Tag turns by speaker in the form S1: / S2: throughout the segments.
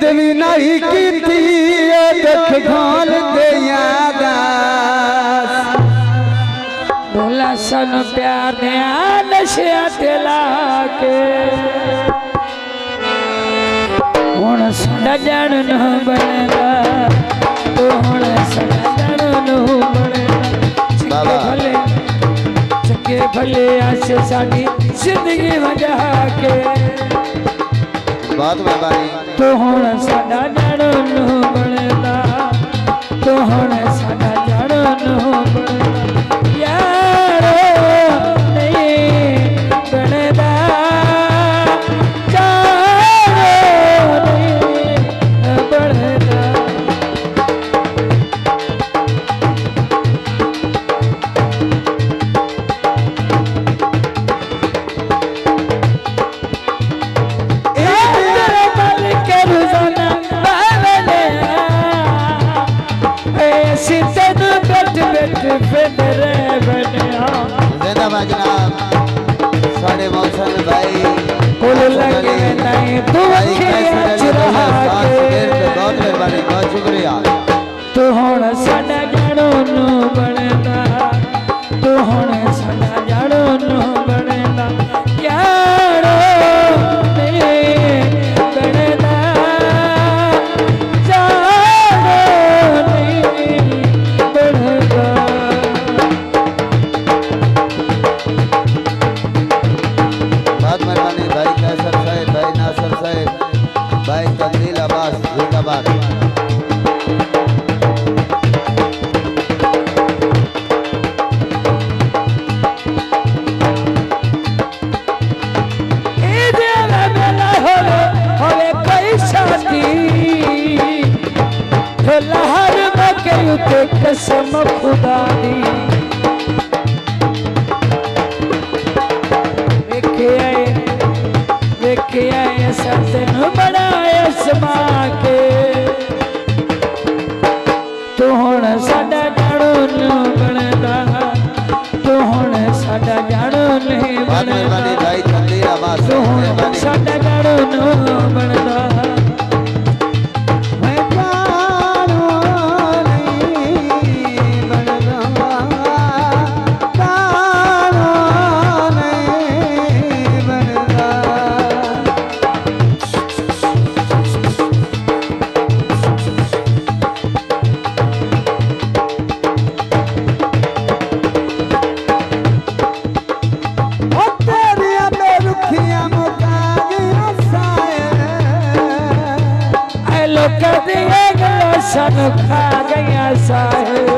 S1: नींद भी नहीं की थी देख घाल दे यादास
S2: भोला सन प्यार दे नशा तेला के हुण साडा जान न बनेगा तो हुण साडा जान न बनेगा भले चंगे भले आसे साडी जिंदगी वजा के
S3: बहुत मेहरबानी
S2: तो हुण साडा जान न बनेगा तो हुण साडा जान न बनेगा यारो नहीं बनेगा
S3: साढ़े मौसम भाई
S2: फूल लगे नहीं तू
S3: बहुत मेहरबानी बहुत शुक्रिया
S2: तू हुण साडा जानो न बनेगा तू हुण साडा जानो न बनेगा यारो नहीं बनेगा जानो नहीं बनेगा
S3: मेहरबानी भाई कैसर साहेब भाई नासर साहेब भाई तंजील अब्बास जिंदाबाद
S2: लहर मके कसम खुदा दी देखे आए सतन बनाए समा के तू हुण साडा जानो न बनदा तू हुण साडा जानो नहीं बनदा
S3: भाई तंजील अब्बास
S2: तू हुण साडा जानो न बनदा सन खा गया साहेब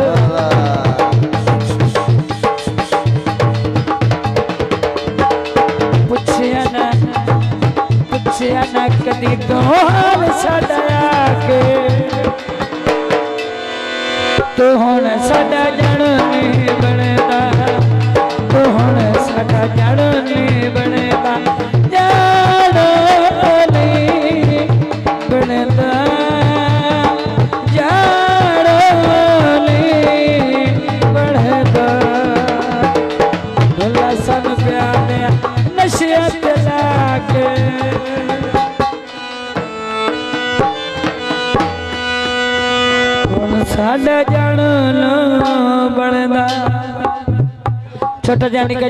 S2: पुछया ना कदी तो हाल साडा के तो हुण साडा जान नहीं बनेगा तो हुण साडा जान नहीं बनेगा जानो नहीं बनेगा साडा जान न बनदा छोटा जानी का